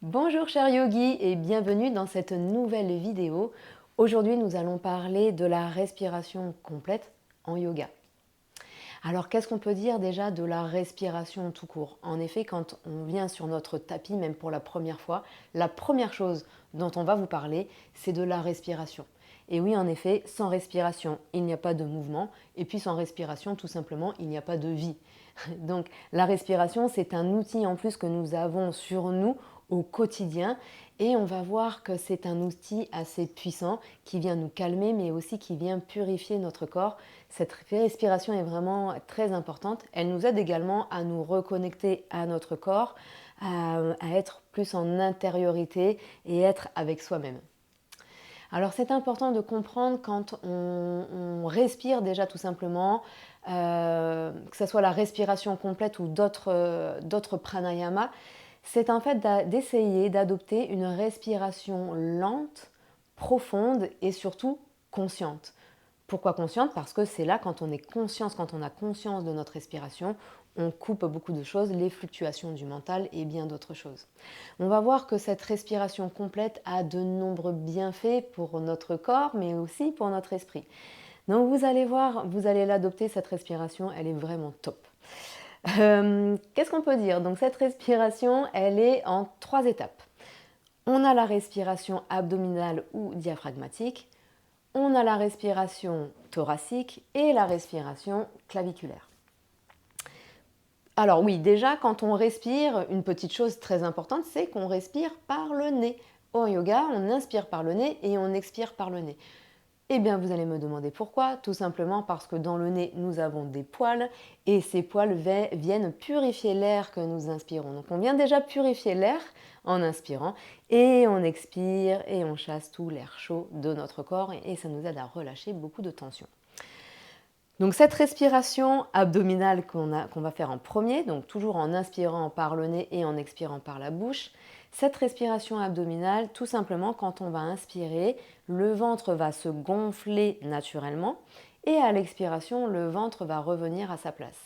Bonjour chers yogis et bienvenue dans cette nouvelle vidéo. Aujourd'hui nous allons parler de la respiration complète en yoga. Alors qu'est-ce qu'on peut dire déjà de la respiration tout court? En effet, quand on vient sur notre tapis, même pour la première fois, la première chose dont on va vous parler, c'est de la respiration. Et oui, en effet, sans respiration, il n'y a pas de mouvement, et puis sans respiration, tout simplement, il n'y a pas de vie. Donc la respiration, c'est un outil en plus que nous avons sur nous au quotidien et on va voir que c'est un outil assez puissant qui vient nous calmer mais aussi qui vient purifier notre corps. Cette respiration est vraiment très importante. Elle nous aide également à nous reconnecter à notre corps, à être plus en intériorité et être avec soi-même. Alors c'est important de comprendre quand on respire déjà tout simplement, que ce soit la respiration complète ou d'autres pranayamas, c'est en fait d'essayer d'adopter une respiration lente, profonde et surtout consciente. Pourquoi consciente? Parce que c'est là quand on est conscience, quand on a conscience de notre respiration, on coupe beaucoup de choses, les fluctuations du mental et bien d'autres choses. On va voir que cette respiration complète a de nombreux bienfaits pour notre corps, mais aussi pour notre esprit. Donc vous allez voir, vous allez l'adopter, cette respiration, elle est vraiment top. Qu'est-ce qu'on peut dire? Donc cette respiration, elle est en 3 étapes. On a la respiration abdominale ou diaphragmatique, on a la respiration thoracique et la respiration claviculaire. Alors oui, déjà quand on respire, une petite chose très importante, c'est qu'on respire par le nez. Au yoga, on inspire par le nez et on expire par le nez. Eh bien, vous allez me demander pourquoi. Tout simplement parce que dans le nez, nous avons des poils et ces poils viennent purifier l'air que nous inspirons. Donc, on vient déjà purifier l'air en inspirant et on expire et on chasse tout l'air chaud de notre corps et ça nous aide à relâcher beaucoup de tension. Donc cette respiration abdominale qu'on va faire en premier, donc toujours en inspirant par le nez et en expirant par la bouche, cette respiration abdominale, tout simplement quand on va inspirer, le ventre va se gonfler naturellement et à l'expiration, le ventre va revenir à sa place.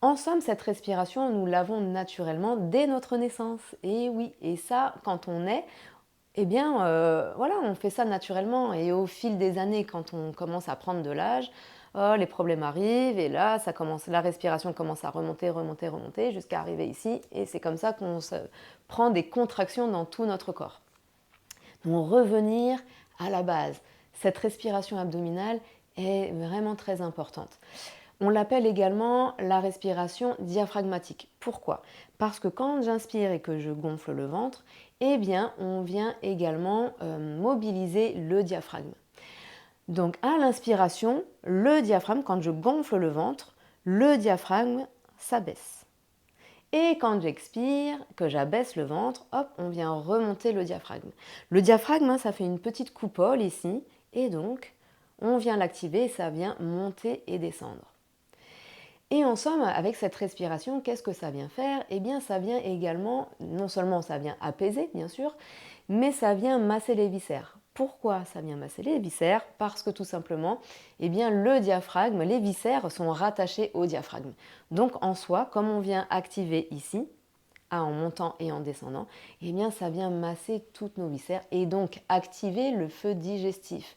En somme, cette respiration, nous l'avons naturellement dès notre naissance. Et oui, et ça, quand on est, eh bien, voilà, on fait ça naturellement. Et au fil des années, quand on commence à prendre de l'âge, oh, les problèmes arrivent et là, la respiration commence à remonter, remonter, remonter jusqu'à arriver ici. Et c'est comme ça qu'on prend des contractions dans tout notre corps. Donc revenir à la base. Cette respiration abdominale est vraiment très importante. On l'appelle également la respiration diaphragmatique. Pourquoi? Parce que quand j'inspire et que je gonfle le ventre, eh bien, on vient également mobiliser le diaphragme. Donc à l'inspiration, le diaphragme, quand je gonfle le ventre, le diaphragme s'abaisse. Et quand j'expire, que j'abaisse le ventre, hop, on vient remonter le diaphragme. Le diaphragme, ça fait une petite coupole ici, et donc on vient l'activer et ça vient monter et descendre. Et en somme, avec cette respiration, qu'est-ce que ça vient faire? Eh bien, ça vient également, non seulement ça vient apaiser, bien sûr, mais ça vient masser les viscères. Pourquoi ça vient masser les viscères? Parce que tout simplement, eh bien, le diaphragme, les viscères sont rattachés au diaphragme. Donc en soi, comme on vient activer ici, en montant et en descendant, eh bien ça vient masser toutes nos viscères et donc activer le feu digestif.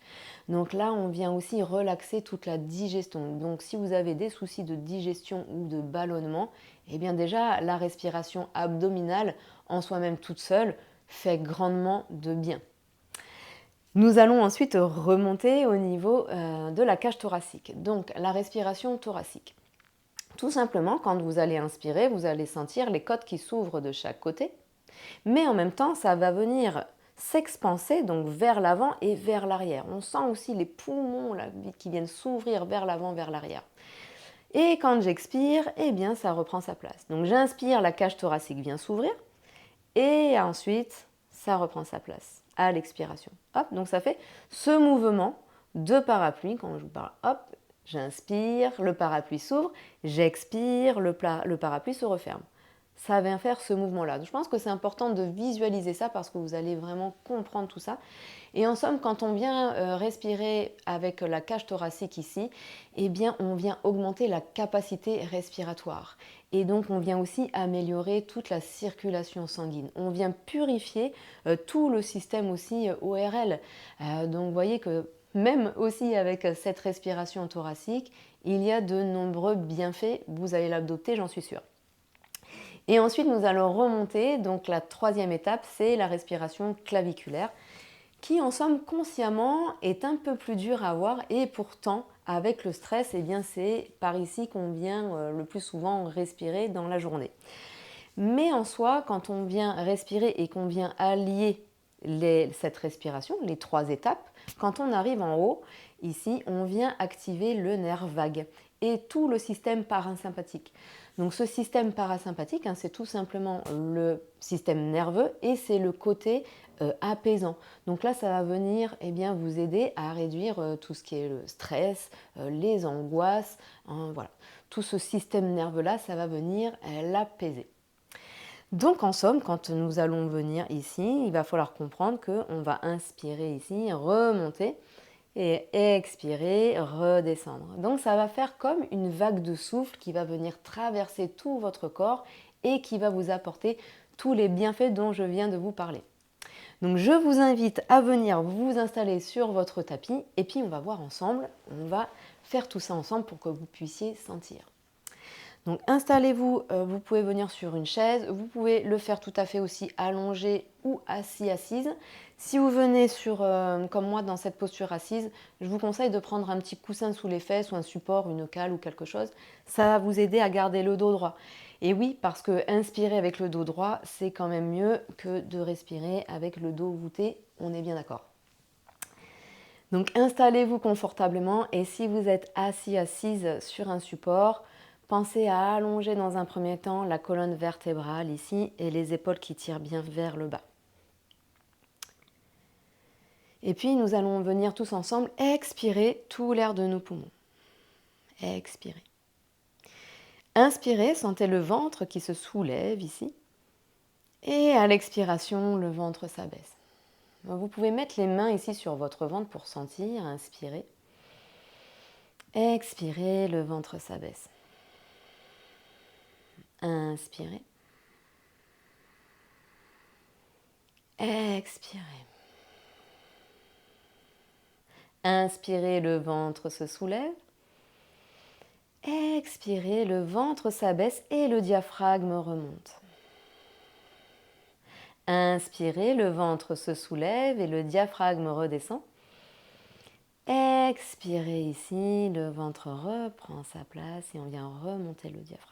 Donc là, on vient aussi relaxer toute la digestion. Donc si vous avez des soucis de digestion ou de ballonnement, eh bien déjà la respiration abdominale en soi-même toute seule fait grandement de bien. Nous allons ensuite remonter au niveau de la cage thoracique. Donc la respiration thoracique. Tout simplement, quand vous allez inspirer, vous allez sentir les côtes qui s'ouvrent de chaque côté, mais en même temps, ça va venir s'expanser donc vers l'avant et vers l'arrière. On sent aussi les poumons là, qui viennent s'ouvrir vers l'avant, vers l'arrière. Et quand j'expire, eh bien, ça reprend sa place. Donc j'inspire, la cage thoracique vient s'ouvrir, et ensuite, ça reprend sa place à l'expiration. Hop, donc ça fait ce mouvement de parapluie quand je vous parle. Hop, j'inspire, le parapluie s'ouvre, j'expire, le parapluie se referme. ça vient faire ce mouvement-là. Donc, je pense que c'est important de visualiser ça parce que vous allez vraiment comprendre tout ça. Et en somme, quand on vient respirer avec la cage thoracique ici, eh bien, on vient augmenter la capacité respiratoire. Et donc, on vient aussi améliorer toute la circulation sanguine. On vient purifier tout le système aussi ORL. Donc, vous voyez que même aussi avec cette respiration thoracique, il y a de nombreux bienfaits. Vous allez l'adopter, j'en suis sûre. Et ensuite, nous allons remonter. Donc, la troisième étape, c'est la respiration claviculaire, qui en somme consciemment est un peu plus dur à avoir, et pourtant avec le stress, eh bien c'est par ici qu'on vient le plus souvent respirer dans la journée. Mais en soi, quand on vient respirer et qu'on vient allier cette respiration, les 3 étapes, quand on arrive en haut, ici, on vient activer le nerf vague et tout le système parasympathique. Donc ce système parasympathique, c'est tout simplement le système nerveux et c'est le côté apaisant. Donc là, ça va venir vous aider à réduire tout ce qui est le stress, les angoisses, voilà. Tout ce système nerveux-là, ça va venir l'apaiser. Donc en somme, quand nous allons venir ici, il va falloir comprendre qu'on va inspirer ici, remonter, et expirer, redescendre. Donc ça va faire comme une vague de souffle qui va venir traverser tout votre corps et qui va vous apporter tous les bienfaits dont je viens de vous parler. Donc je vous invite à venir vous installer sur votre tapis et puis on va voir ensemble, on va faire tout ça ensemble pour que vous puissiez sentir. Donc installez-vous, vous pouvez venir sur une chaise, vous pouvez le faire tout à fait aussi allongé ou assise. Si vous venez comme moi dans cette posture assise, je vous conseille de prendre un petit coussin sous les fesses ou un support, une cale ou quelque chose. Ça va vous aider à garder le dos droit. Et oui, parce que inspirer avec le dos droit, c'est quand même mieux que de respirer avec le dos voûté, on est bien d'accord. Donc installez-vous confortablement et si vous êtes assise sur un support, pensez à allonger dans un premier temps la colonne vertébrale ici et les épaules qui tirent bien vers le bas. Et puis nous allons venir tous ensemble expirer tout l'air de nos poumons. Expirez. Inspirez, sentez le ventre qui se soulève ici. Et à l'expiration, le ventre s'abaisse. Vous pouvez mettre les mains ici sur votre ventre pour sentir. Inspirez. Expirez, le ventre s'abaisse. Inspirez. Expirez. Inspirez, le ventre se soulève. Expirez, le ventre s'abaisse et le diaphragme remonte. Inspirez, le ventre se soulève et le diaphragme redescend. Expirez ici, le ventre reprend sa place et on vient remonter le diaphragme.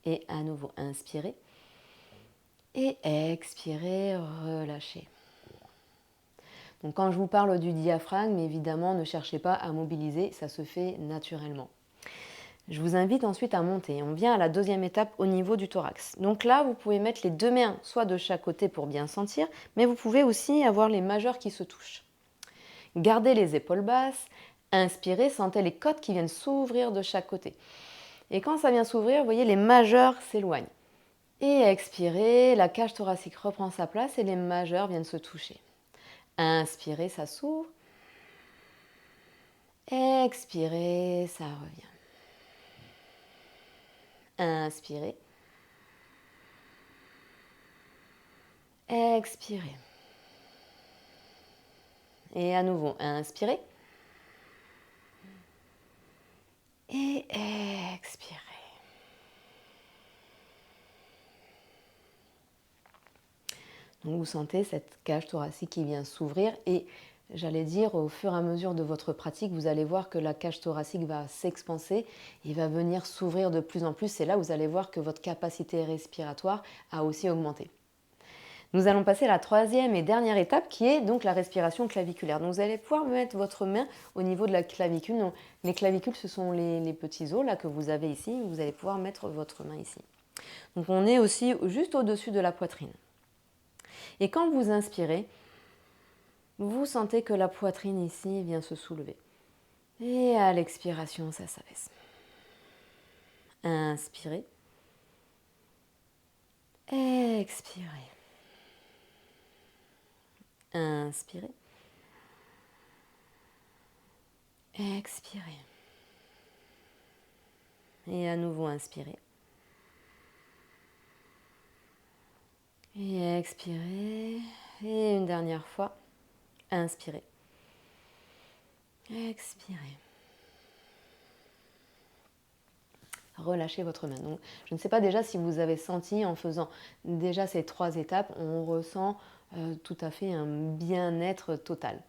Et à nouveau, inspirez. Et expirez, relâchez. Donc quand je vous parle du diaphragme, évidemment, ne cherchez pas à mobiliser, ça se fait naturellement. Je vous invite ensuite à monter. On vient à la deuxième étape au niveau du thorax. Donc là, vous pouvez mettre les 2 mains soit de chaque côté pour bien sentir, mais vous pouvez aussi avoir les majeurs qui se touchent. Gardez les épaules basses, inspirez, sentez les côtes qui viennent s'ouvrir de chaque côté. Et quand ça vient s'ouvrir, vous voyez, les majeurs s'éloignent. Et expirez, la cage thoracique reprend sa place et les majeurs viennent se toucher. Inspirez, ça s'ouvre. Expirez, ça revient. Inspirez. Expirez. Et à nouveau, inspirez. Et expirez. Donc vous sentez cette cage thoracique qui vient s'ouvrir et j'allais dire au fur et à mesure de votre pratique, vous allez voir que la cage thoracique va s'expanser et va venir s'ouvrir de plus en plus. C'est là où vous allez voir que votre capacité respiratoire a aussi augmenté. Nous allons passer à la troisième et dernière étape qui est donc la respiration claviculaire. Donc vous allez pouvoir mettre votre main au niveau de la clavicule. Donc, les clavicules, ce sont les petits os là, que vous avez ici. Vous allez pouvoir mettre votre main ici. Donc on est aussi juste au-dessus de la poitrine. Et quand vous inspirez, vous sentez que la poitrine ici vient se soulever. Et à l'expiration, ça s'abaisse. Inspirez. expirez. Inspirez. Expirez. Et à nouveau inspirez. Et expirez. Et une dernière fois, inspirez. Expirez. Relâchez votre main. Donc, je ne sais pas déjà si vous avez senti en faisant déjà ces 3 étapes, on ressent tout à fait un bien-être total.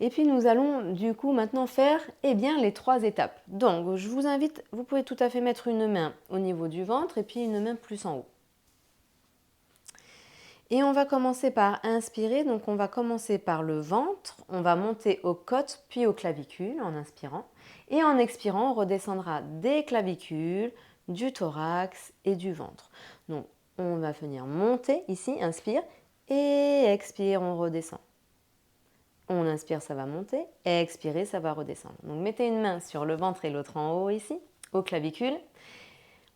Et puis nous allons du coup maintenant faire les 3 étapes. Donc je vous invite, vous pouvez tout à fait mettre une main au niveau du ventre et puis une main plus en haut. Et on va commencer par inspirer, donc on va commencer par le ventre, on va monter aux côtes puis aux clavicules en inspirant. Et en expirant, on redescendra des clavicules, du thorax et du ventre. Donc on va venir monter ici, inspire, et expire, on redescend. On inspire, ça va monter, expirez, ça va redescendre. Donc mettez une main sur le ventre et l'autre en haut ici, aux clavicules.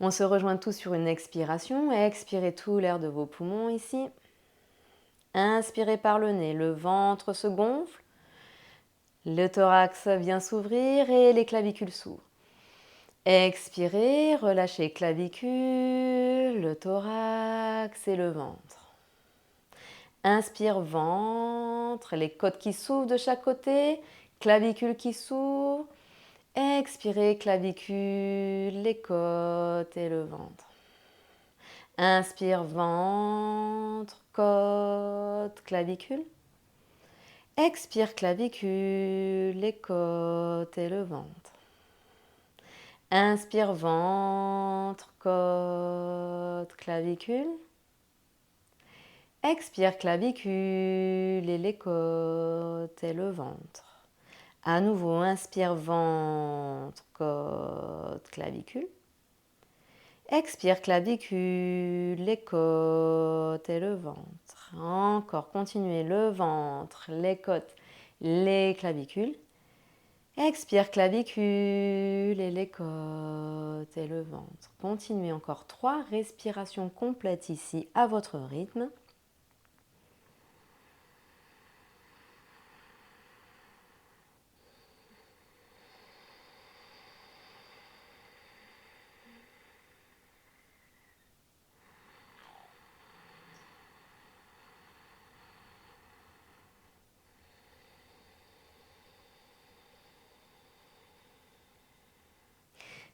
On se rejoint tous sur une expiration, expirez tout l'air de vos poumons ici. Inspirez par le nez, le ventre se gonfle, le thorax vient s'ouvrir et les clavicules s'ouvrent. Expirez, relâchez clavicules, le thorax et le ventre. Inspire, ventre, les côtes qui s'ouvrent de chaque côté, clavicules qui s'ouvrent. Expirez, clavicules, les côtes et le ventre. Inspire, ventre, côtes, clavicules. Expire, clavicules, les côtes et le ventre. Inspire, ventre, côtes, clavicules. Expire, clavicules et les côtes et le ventre. À nouveau, inspire, ventre, côtes, clavicules. Expire, clavicules, les côtes et le ventre. Encore, continuez le ventre, les côtes, les clavicules. Expire, clavicules et les côtes et le ventre. Continuez encore 3 respirations complètes ici à votre rythme.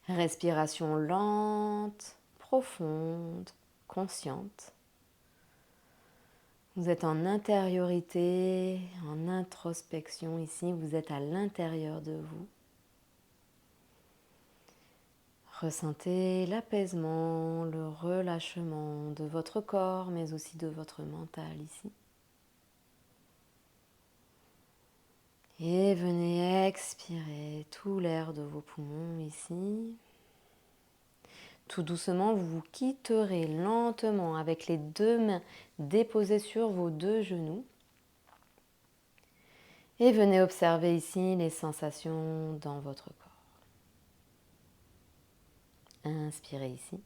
Respiration lente, profonde, consciente. Vous êtes en intériorité, en introspection ici, vous êtes à l'intérieur de vous. Ressentez l'apaisement, le relâchement de votre corps, mais aussi de votre mental ici. Et venez expirer tout l'air de vos poumons ici. Tout doucement, vous vous quitterez lentement avec les 2 mains déposées sur vos 2 genoux. Et venez observer ici les sensations dans votre corps. Inspirez ici.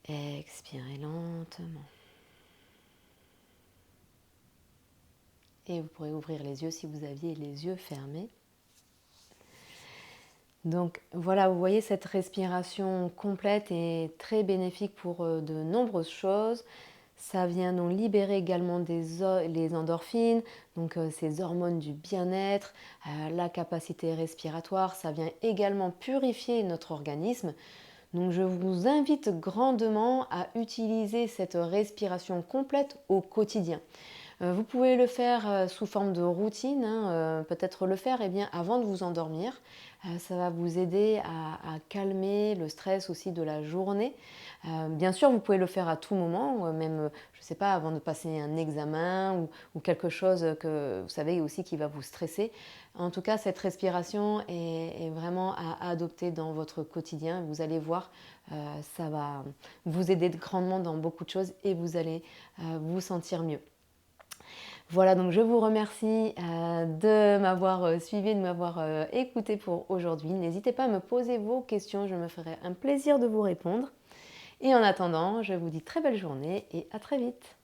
Expirez lentement. Et vous pourrez ouvrir les yeux si vous aviez les yeux fermés. Donc voilà, vous voyez, cette respiration complète est très bénéfique pour de nombreuses choses. Ça vient donc libérer également les endorphines, donc ces hormones du bien-être, la capacité respiratoire. Ça vient également purifier notre organisme. Donc je vous invite grandement à utiliser cette respiration complète au quotidien. Vous pouvez le faire sous forme de routine, peut-être le faire avant de vous endormir. Ça va vous aider à calmer le stress aussi de la journée. Bien sûr, vous pouvez le faire à tout moment, même, je ne sais pas, avant de passer un examen ou quelque chose que vous savez aussi qui va vous stresser. En tout cas, cette respiration est vraiment à adopter dans votre quotidien. Vous allez voir, ça va vous aider grandement dans beaucoup de choses et vous allez vous sentir mieux. Voilà, donc je vous remercie de m'avoir suivi, de m'avoir écouté pour aujourd'hui. N'hésitez pas à me poser vos questions, je me ferai un plaisir de vous répondre. Et en attendant, je vous dis très belle journée et à très vite.